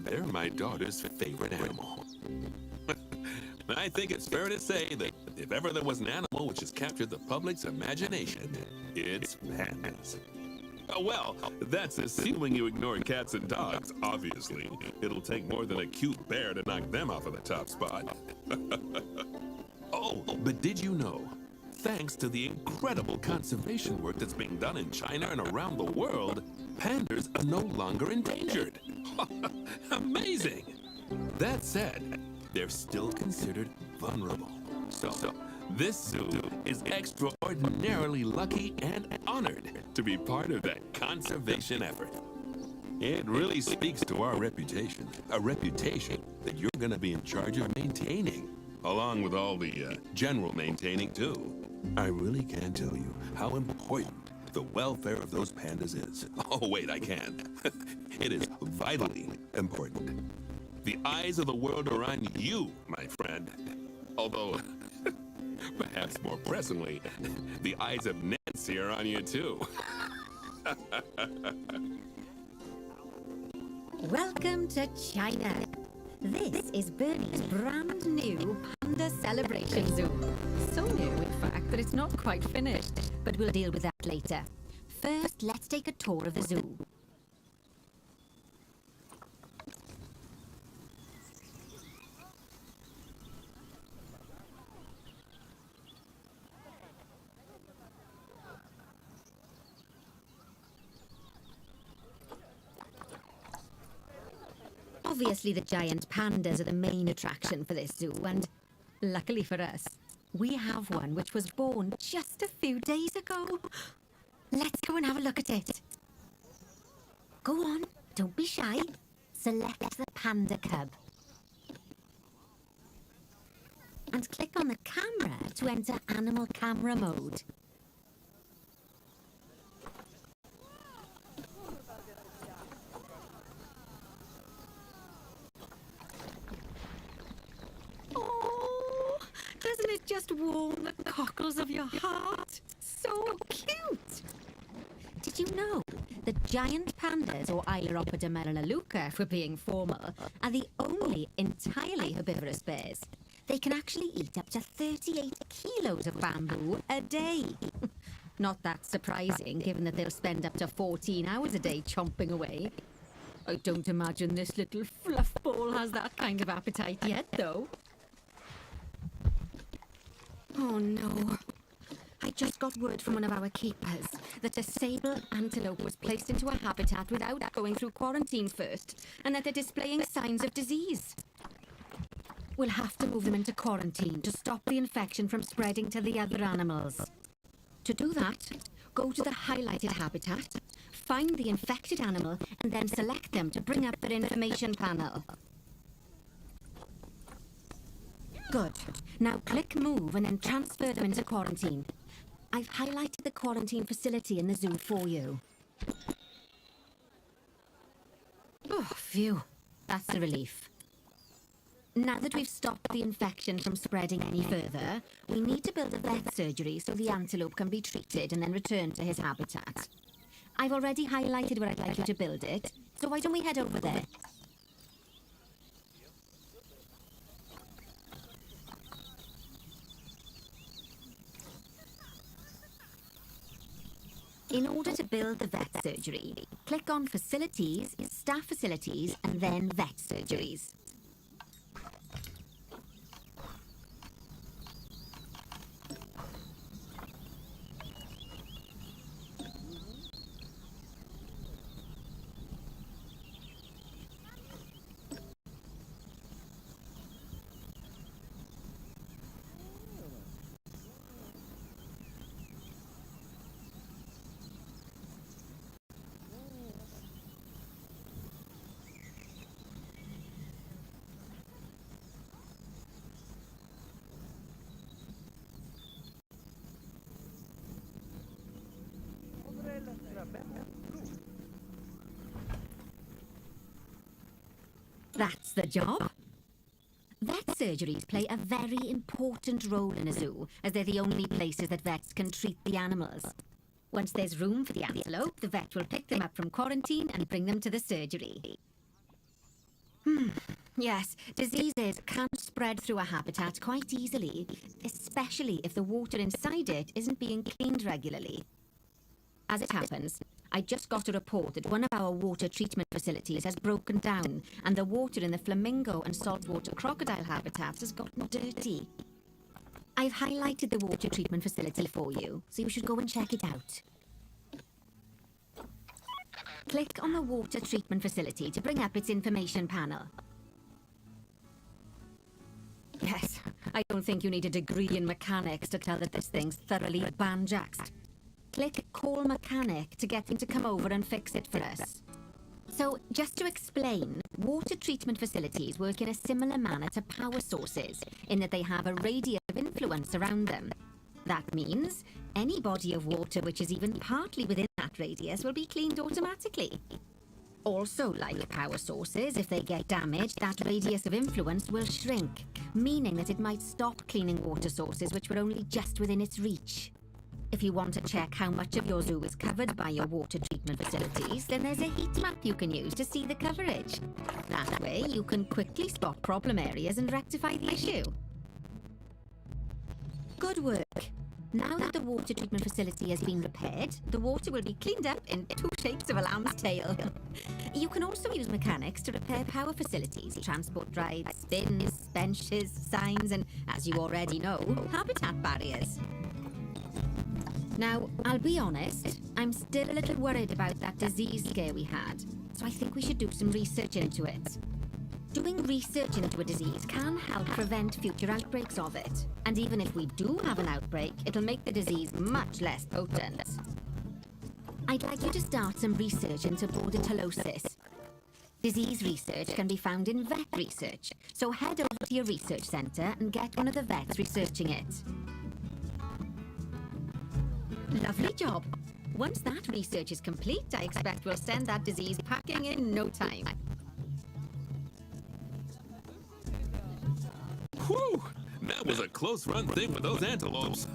They're my daughter's favorite animal. I think it's fair to say that if ever there was an animal which has captured the public's imagination, it's pandas. Well, that's assuming you ignore cats and dogs, obviously. It'll take more than a cute bear to knock them off of the top spot. Oh, but did you know? Thanks to the incredible conservation work that's being done in China and around the world, pandas are no longer endangered. Amazing! That said, they're still considered vulnerable. So, this zoo is extraordinarily lucky and honored to be part of that conservation effort. It really speaks to our reputation, a reputation that you're going to be in charge of maintaining, along with all the general maintaining too. I really can't tell you how important the welfare of those pandas is. Oh wait, I can. It is vitally important. The eyes of the world are on you, my friend. Although, perhaps more pressingly, the eyes of Nancy are on you too. Welcome to China. This is Bernie's brand new Panda Celebration Zoo. So new, in fact, that it's not quite finished, but we'll deal with that later. First, let's take a tour of the zoo. Obviously, the giant pandas are the main attraction for this zoo, and luckily for us, we have one which was born just a few days ago. Let's go and have a look at it. Go on, don't be shy. Select the panda cub. And click on the camera to enter animal camera mode. Doesn't it just warm the cockles of your heart? So cute! Did you know that giant pandas, or Ailuropoda melaleuca for being formal, are the only entirely herbivorous bears? They can actually eat up to 38 kilos of bamboo a day. Not that surprising, given that they'll spend up to 14 hours a day chomping away. I don't imagine this little fluff ball has that kind of appetite yet, though. Oh no. I just got word from one of our keepers that a sable antelope was placed into a habitat without going through quarantine first, and that they're displaying signs of disease. We'll have to move them into quarantine to stop the infection from spreading to the other animals. To do that, go to the highlighted habitat, find the infected animal, and then select them to bring up their information panel. Good. Now click move and then transfer them into quarantine. I've highlighted the quarantine facility in the zoo for you. Oh, phew. That's a relief. Now that we've stopped the infection from spreading any further, we need to build a vet surgery so the antelope can be treated and then returned to his habitat. I've already highlighted where I'd like you to build it, so why don't we head over there? In order to build the vet surgery, click on Facilities, Staff Facilities, and then Vet Surgeries. That's the job. Vet surgeries play a very important role in a zoo, as they're the only places that vets can treat the animals. Once there's room for the antelope, the vet will pick them up from quarantine and bring them to the surgery. Yes, diseases can spread through a habitat quite easily, especially if the water inside it isn't being cleaned regularly. As it happens, I just got a report that one of our water treatment facilities has broken down and the water in the flamingo and saltwater crocodile habitats has gotten dirty. I've highlighted the water treatment facility for you, so you should go and check it out. Click on the water treatment facility to bring up its information panel. Yes, I don't think you need a degree in mechanics to tell that this thing's thoroughly banjaxed. Click Call Mechanic to get him to come over and fix it for us. So, just to explain, water treatment facilities work in a similar manner to power sources, in that they have a radius of influence around them. That means any body of water which is even partly within that radius will be cleaned automatically. Also, like power sources, if they get damaged, that radius of influence will shrink, meaning that it might stop cleaning water sources which were only just within its reach. If you want to check how much of your zoo is covered by your water treatment facilities, then there's a heat map you can use to see the coverage. That way, you can quickly spot problem areas and rectify the issue. Good work. Now that the water treatment facility has been repaired, the water will be cleaned up in 2 shakes of a lamb's tail. You can also use mechanics to repair power facilities, transport rides, bins, benches, signs, and, as you already know, habitat barriers. Now, I'll be honest, I'm still a little worried about that disease scare we had, so I think we should do some research into it. Doing research into a disease can help prevent future outbreaks of it, and even if we do have an outbreak, it'll make the disease much less potent. I'd like you to start some research into Bordetellosis. Disease research can be found in vet research, so head over to your research centre and get one of the vets researching it. Lovely job. Once that research is complete, I expect we'll send that disease packing in no time. Whew! That was a close-run thing with those antelopes.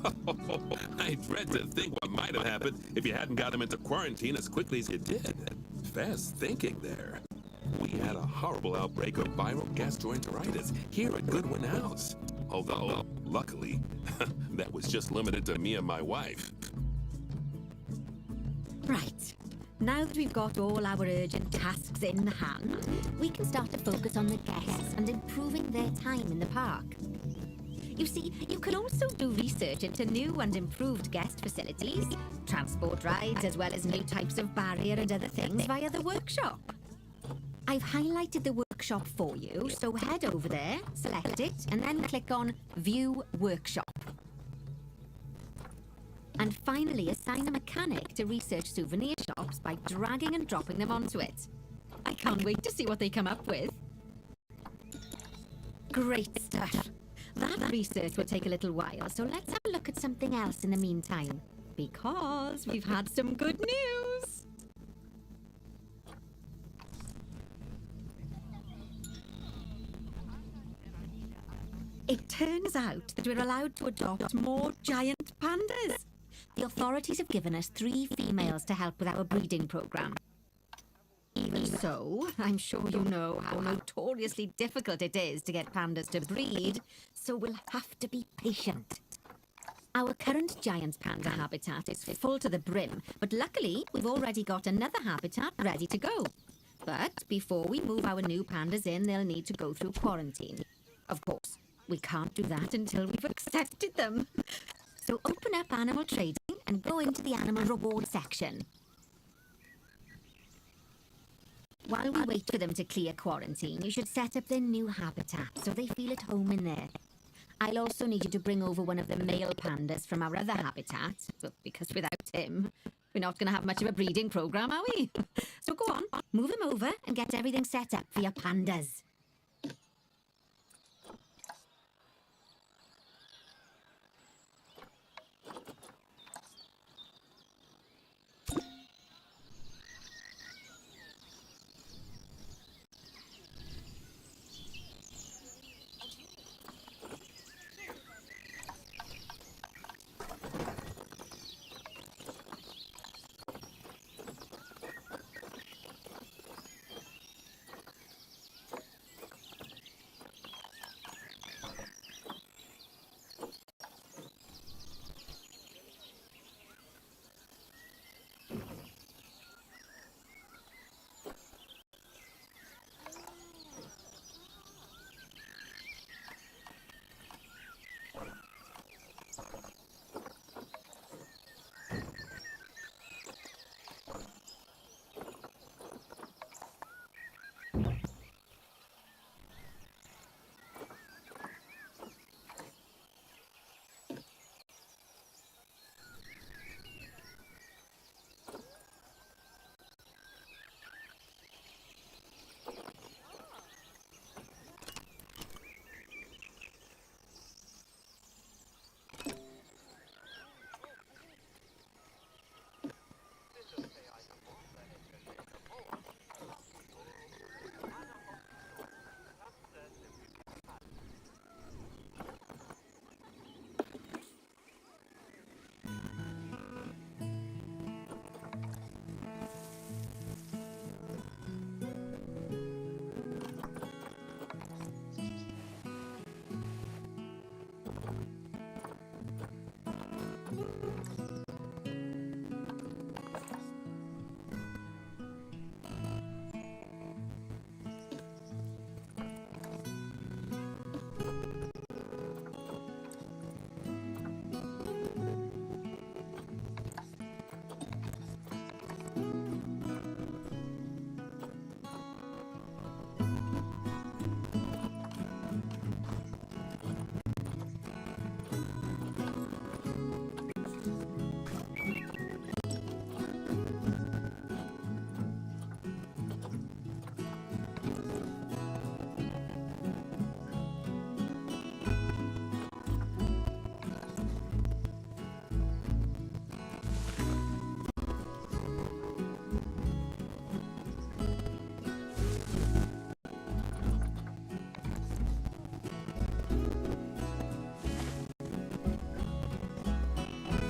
I dread to think what might have happened if you hadn't got them into quarantine as quickly as you did. Fast thinking there. We had a horrible outbreak of viral gastroenteritis here at Goodwin House. Although, luckily, that was just limited to me and my wife. Right. Now that we've got all our urgent tasks in hand, we can start to focus on the guests and improving their time in the park. You see, you can also do research into new and improved guest facilities, transport rides, as well as new types of barrier and other things via the workshop. I've highlighted the workshop for you, so head over there, select it, and then click on View Workshop. And finally, assign a mechanic to research souvenir shops by dragging and dropping them onto it. I can't wait to see what they come up with. Great stuff. That research will take a little while, so let's have a look at something else in the meantime. Because we've had some good news! It turns out that we're allowed to adopt more giant pandas. The authorities have given us 3 females to help with our breeding program. Even so, I'm sure you know how notoriously difficult it is to get pandas to breed, so we'll have to be patient. Our current giant panda habitat is full to the brim, but luckily we've already got another habitat ready to go. But before we move our new pandas in, they'll need to go through quarantine. Of course, we can't do that until we've accepted them. So open up animal trading and go into the animal reward section. While we wait for them to clear quarantine, you should set up their new habitat so they feel at home in there. I'll also need you to bring over one of the male pandas from our other habitat, because without him, we're not going to have much of a breeding program, are we? So go on, move him over and get everything set up for your pandas.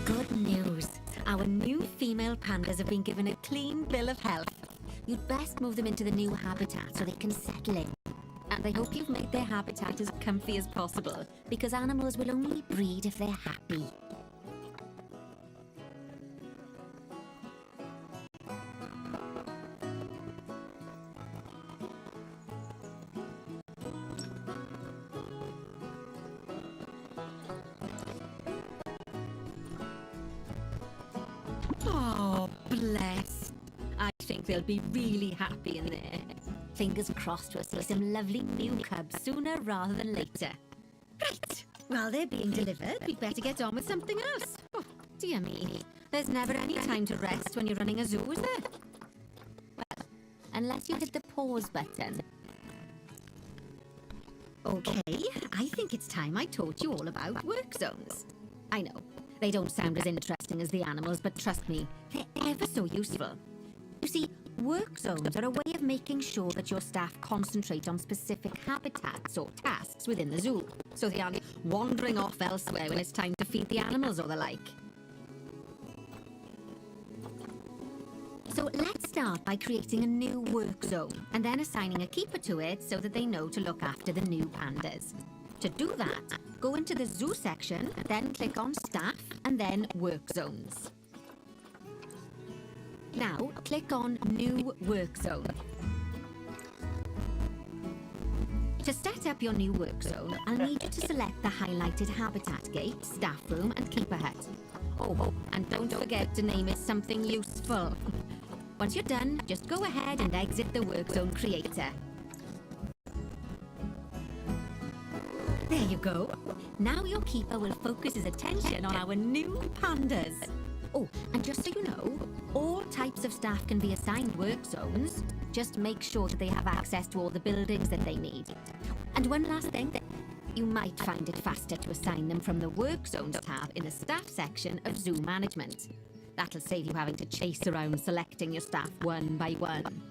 Good news. Our new female pandas have been given a clean bill of health. You'd best move them into the new habitat so they can settle in. And I hope you've made their habitat as comfy as possible, because animals will only breed if they're happy. Oh, bless. I think they'll be really happy in there. Fingers crossed we'll see some lovely new cubs sooner rather than later. Right, while they're being delivered, we'd better get on with something else. Oh, dear me. There's never any time to rest when you're running a zoo, is there? Well, unless you hit the pause button. Okay, I think it's time I taught you all about work zones. I know, they don't sound as interesting as the animals, but trust me, they're ever so useful. You see, work zones are a way of making sure that your staff concentrate on specific habitats or tasks within the zoo, so they aren't wandering off elsewhere when it's time to feed the animals or the like. So let's start by creating a new work zone, and then assigning a keeper to it so that they know to look after the new pandas. To do that, go into the zoo section, then click on Staff, and then Work Zones. Now, click on New Work Zone. To set up your new work zone, I'll need you to select the highlighted habitat gate, staff room, and keeper hut. Oh, and don't forget to name it something useful. Once you're done, just go ahead and exit the work zone creator. There you go. Now your keeper will focus his attention on our new pandas. Oh, and just so you know, all types of staff can be assigned work zones. Just make sure that they have access to all the buildings that they need. And one last thing, you might find it faster to assign them from the Work Zones tab in the Staff section of Zoo Management. That'll save you having to chase around selecting your staff one by one.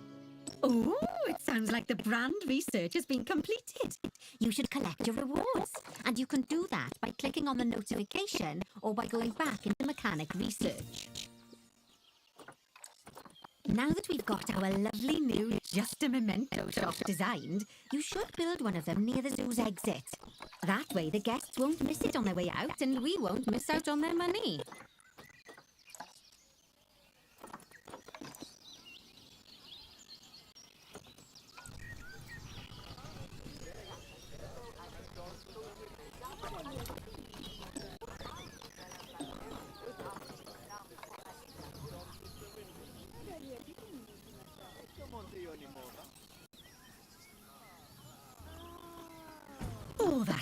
Oh, it sounds like the brand research has been completed. You should collect your rewards, and you can do that by clicking on the notification or by going back into mechanic research. Now that we've got our lovely new Just a Memento shop designed, you should build one of them near the zoo's exit. That way the guests won't miss it on their way out, and we won't miss out on their money.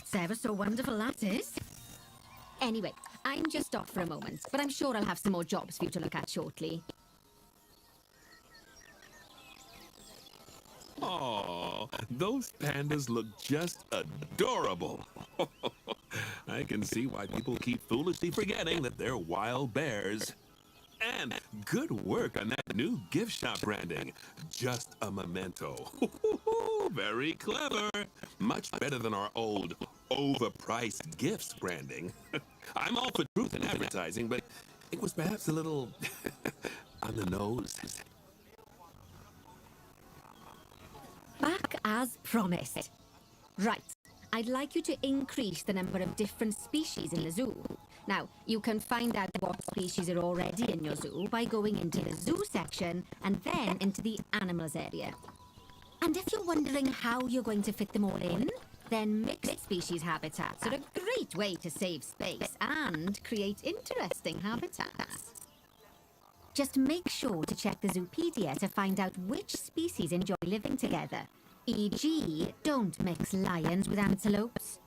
It's ever so wonderful, that is. Anyway, I'm just off for a moment, but I'm sure I'll have some more jobs for you to look at shortly. Oh, those pandas look just adorable. I can see why people keep foolishly forgetting that they're wild bears. And good work on that new gift shop branding. Just a memento. Very clever. Much better than our old overpriced gifts branding. I'm all for truth in advertising, but it was perhaps a little on the nose. Back as promised. Right. I'd like you to increase the number of different species in the zoo. Now, you can find out what species are already in your zoo by going into the zoo section and then into the animals area. And if you're wondering how you're going to fit them all in, then mixed species habitats are a great way to save space and create interesting habitats. Just make sure to check the Zoopedia to find out which species enjoy living together. E.g., don't mix lions with antelopes.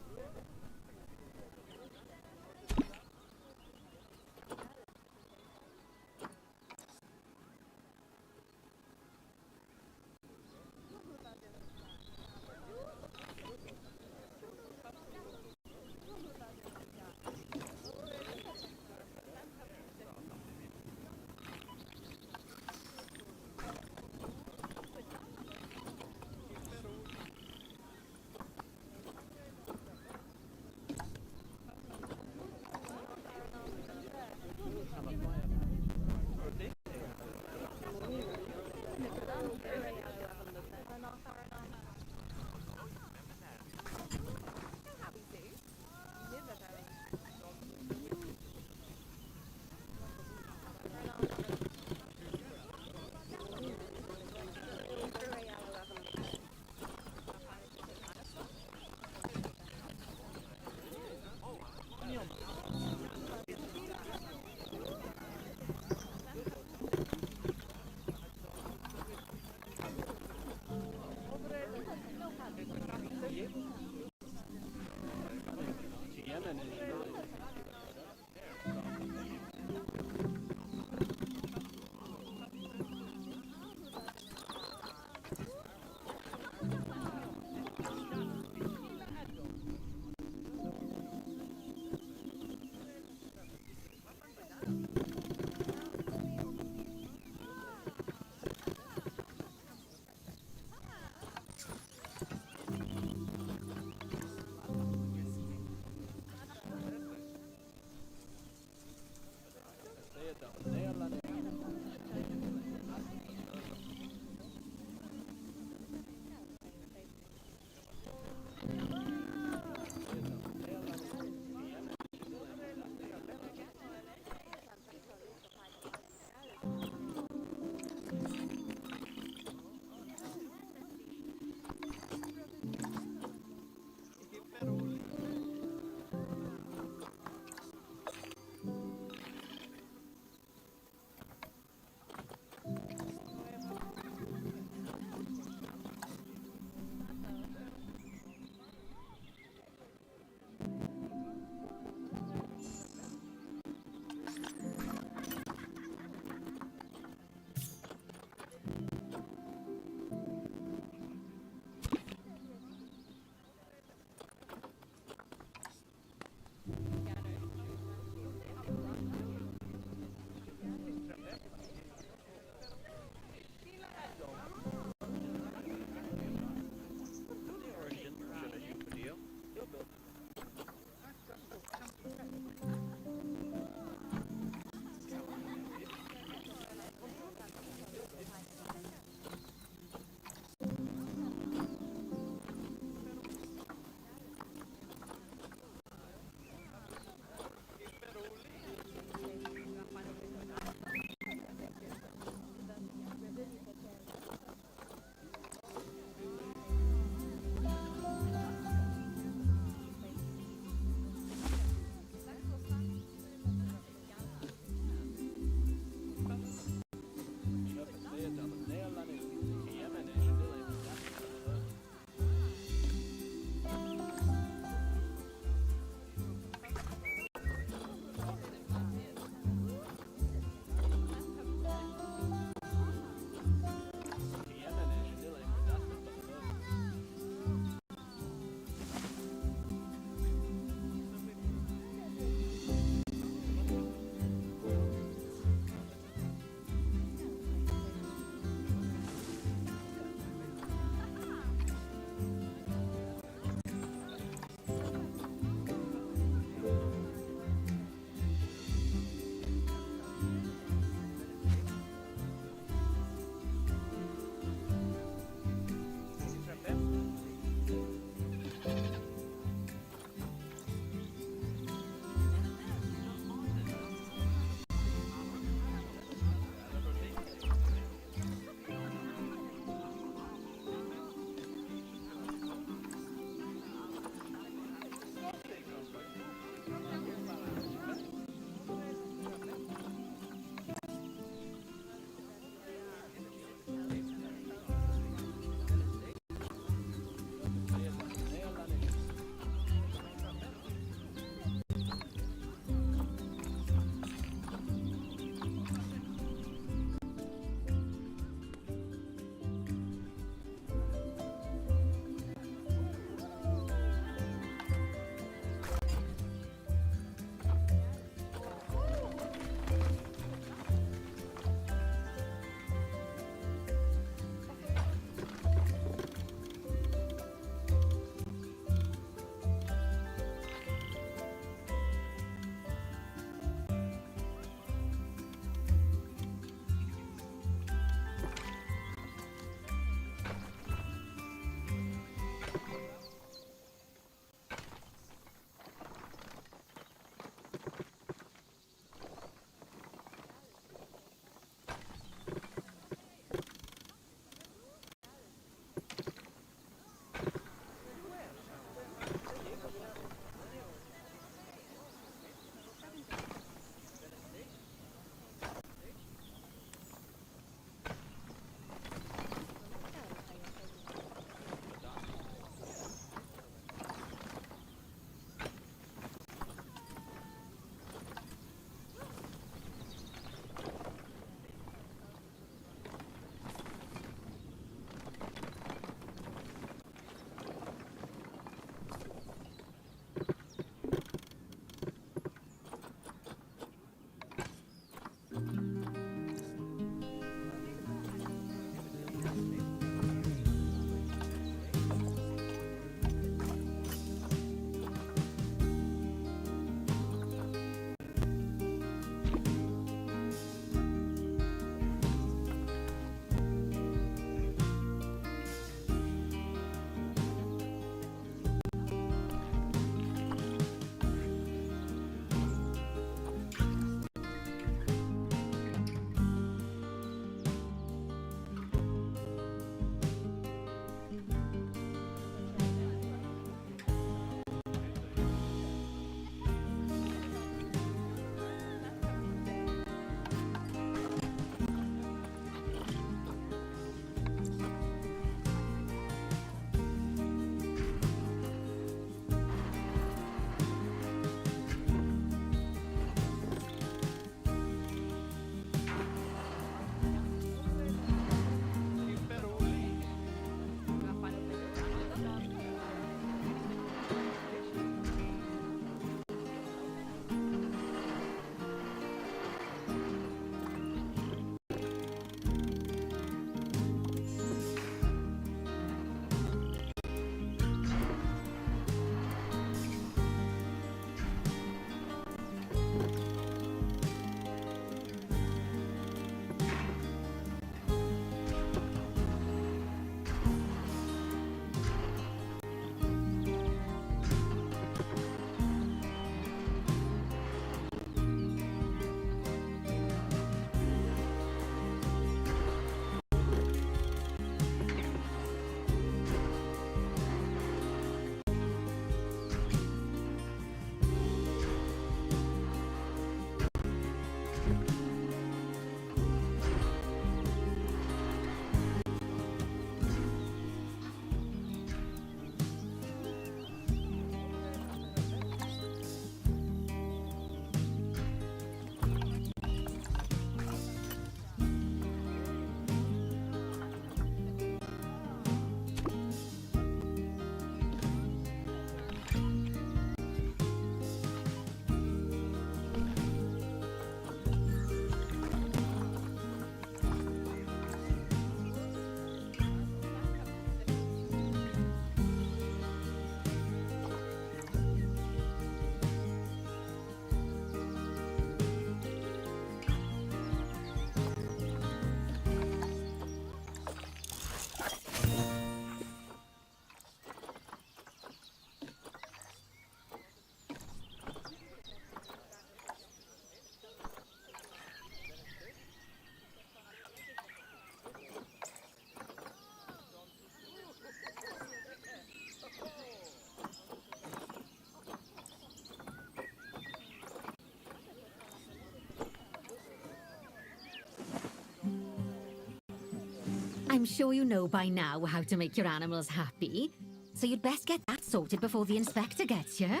I'm sure you know by now how to make your animals happy, so you'd best get that sorted before the inspector gets here.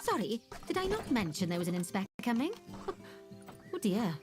Sorry, did I not mention there was an inspector coming? Oh dear.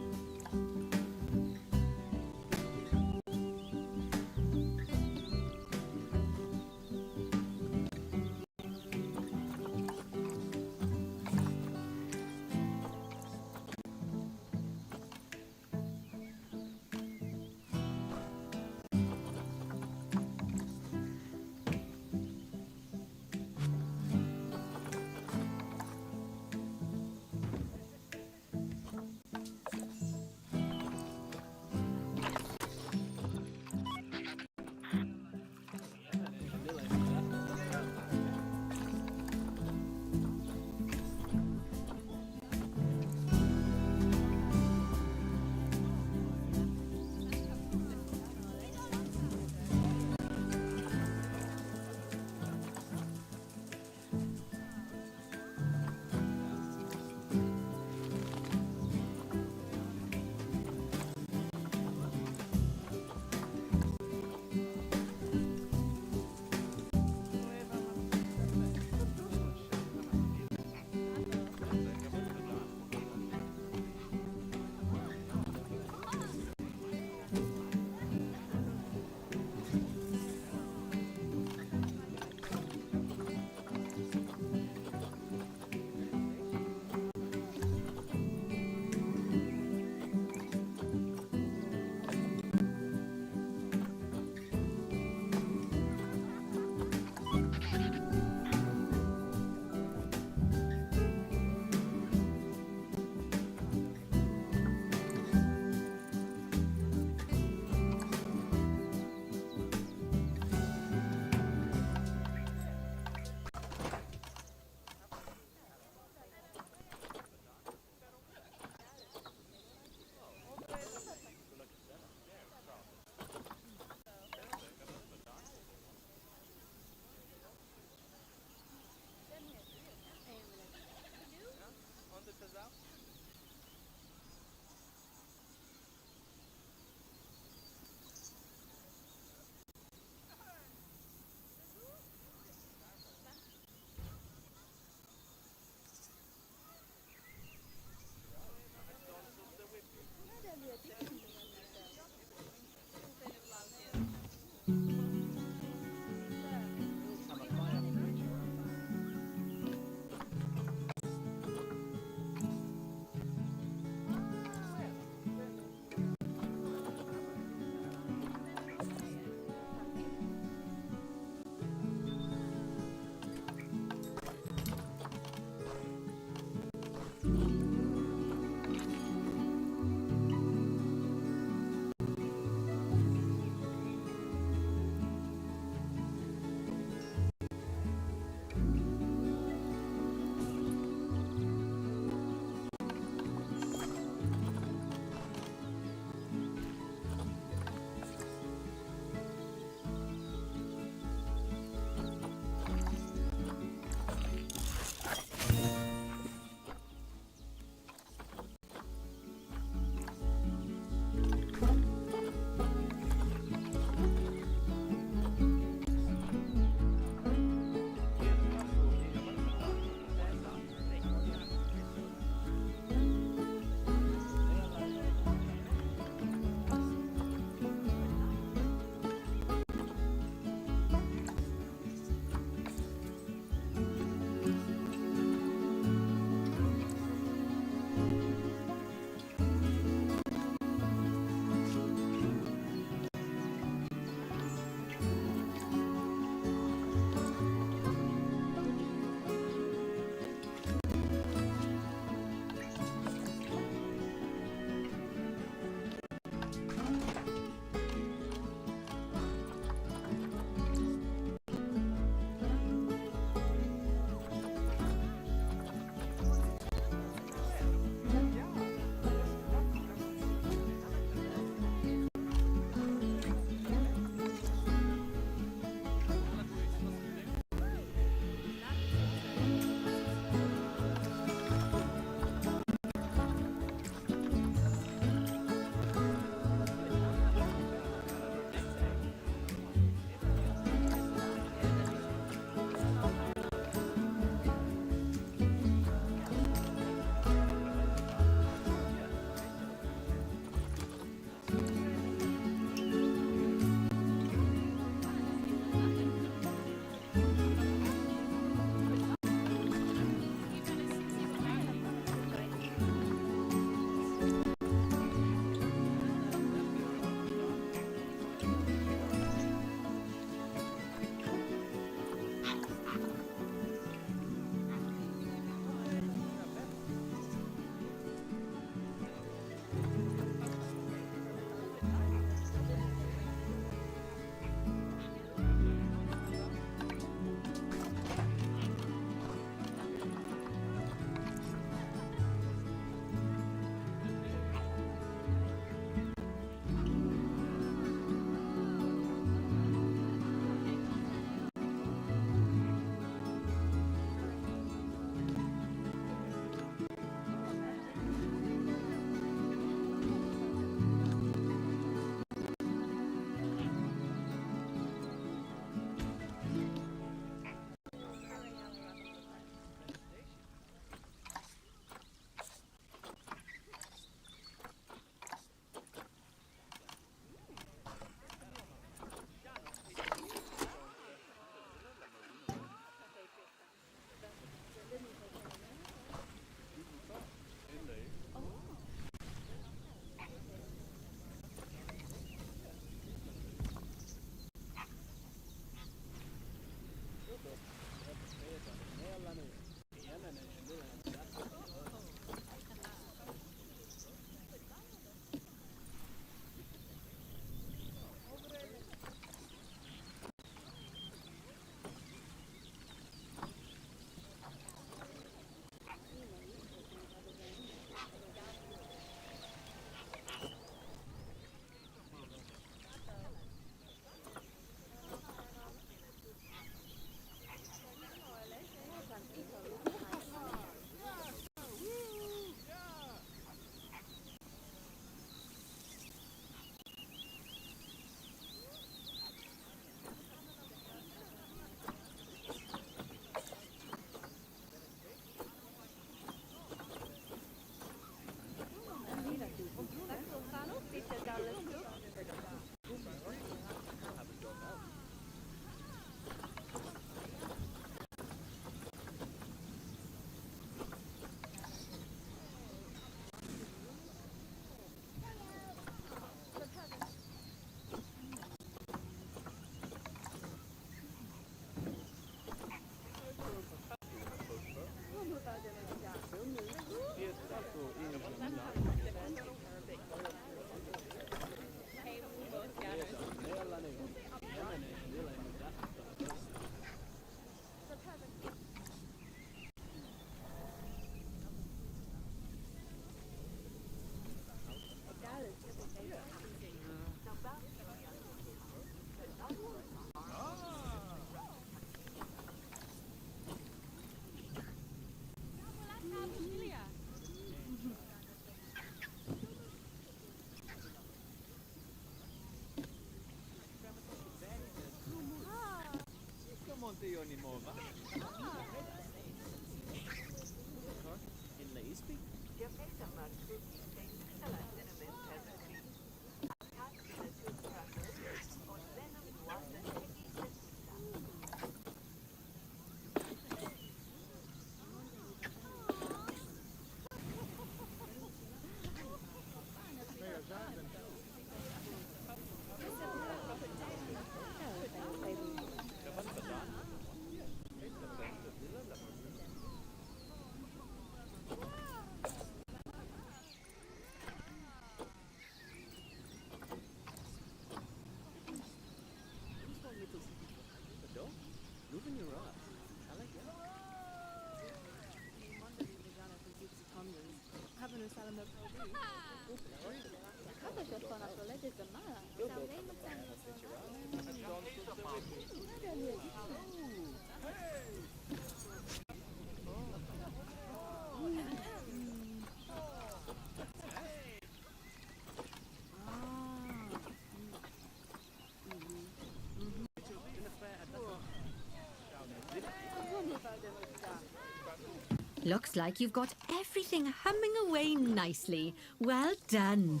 Looks like you've got everything humming away nicely. Well done.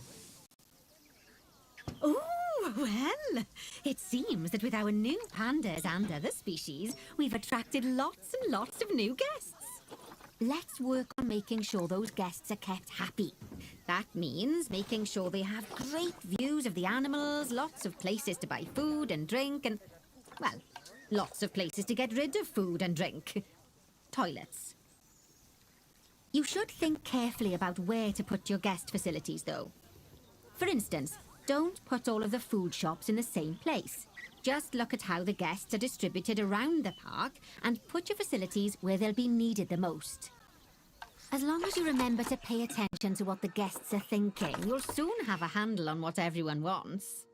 Oh, well, it seems that with our new pandas and other species, we've attracted lots and lots of new guests. Let's work on making sure those guests are kept happy. That means making sure they have great views of the animals, lots of places to buy food and drink, and, well, lots of places to get rid of food and drink. Toilets. You should think carefully about where to put your guest facilities, though. For instance, don't put all of the food shops in the same place. Just look at how the guests are distributed around the park and put your facilities where they'll be needed the most. As long as you remember to pay attention to what the guests are thinking, you'll soon have a handle on what everyone wants.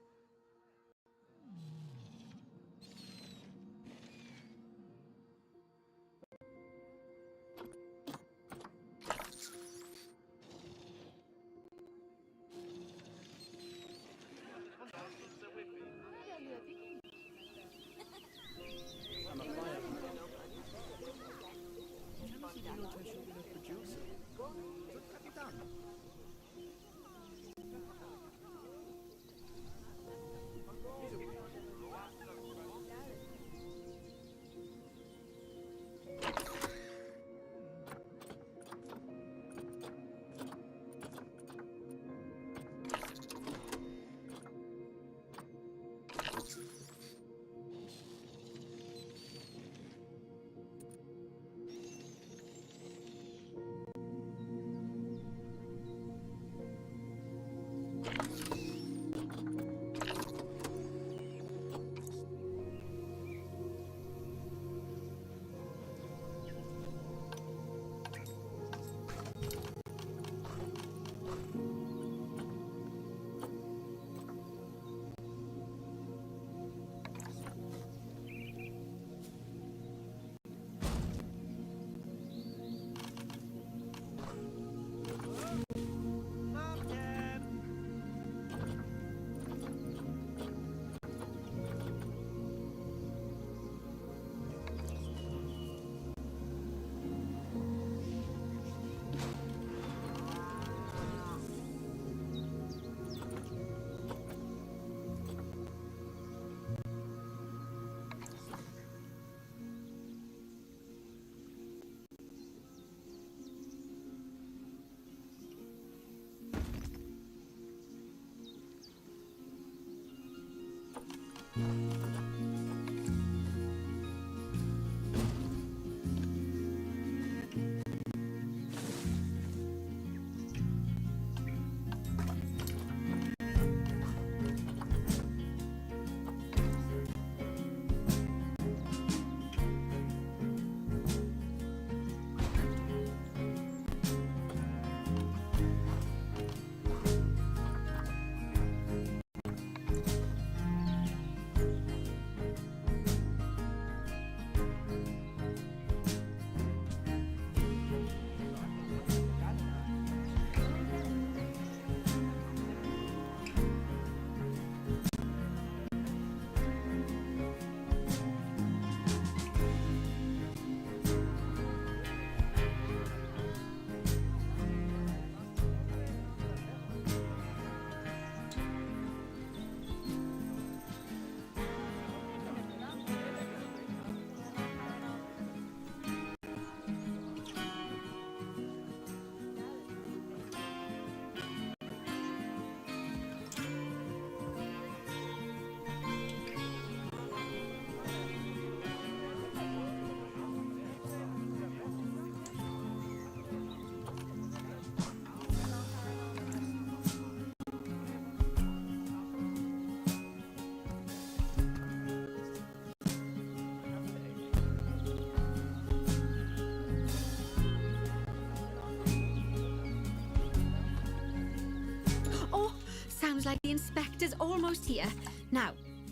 inspector's almost here. Now,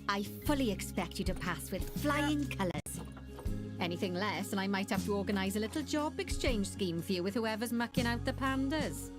I fully expect you to pass with flying colours. Anything less, and I might have to organise a little job exchange scheme for you with whoever's mucking out the pandas.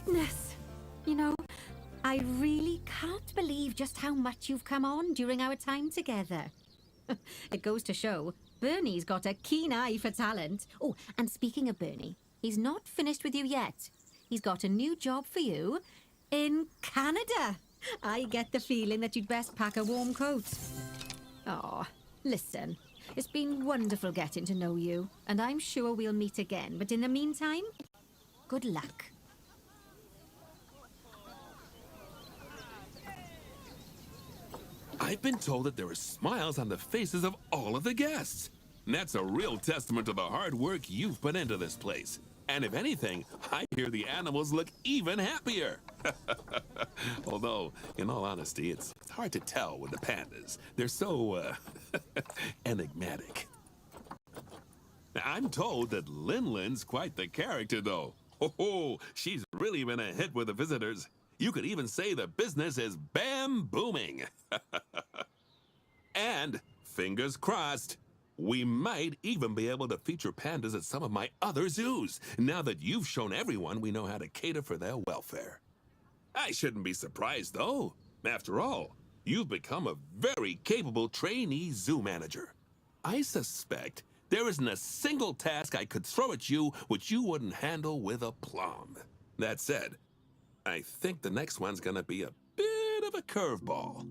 goodness. You know, I really can't believe just how much you've come on during our time together. It goes to show, Bernie's got a keen eye for talent. Oh, and speaking of Bernie, he's not finished with you yet. He's got a new job for you in Canada. I get the feeling that you'd best pack a warm coat. Oh, listen, it's been wonderful getting to know you, and I'm sure we'll meet again. But in the meantime, good luck. I've been told that there are smiles on the faces of all of the guests. And that's a real testament to the hard work you've put into this place. And if anything, I hear the animals look even happier. Although, in all honesty, it's hard to tell with the pandas. They're so, enigmatic. Now, I'm told that Lin-Lin's quite the character, though. Oh, she's really been a hit with the visitors. You could even say the business is bam-booming. And, fingers crossed, we might even be able to feature pandas at some of my other zoos, now that you've shown everyone we know how to cater for their welfare. I shouldn't be surprised, though. After all, you've become a very capable trainee zoo manager. I suspect there isn't a single task I could throw at you which you wouldn't handle with aplomb. That said, I think the next one's gonna be a bit of a curveball.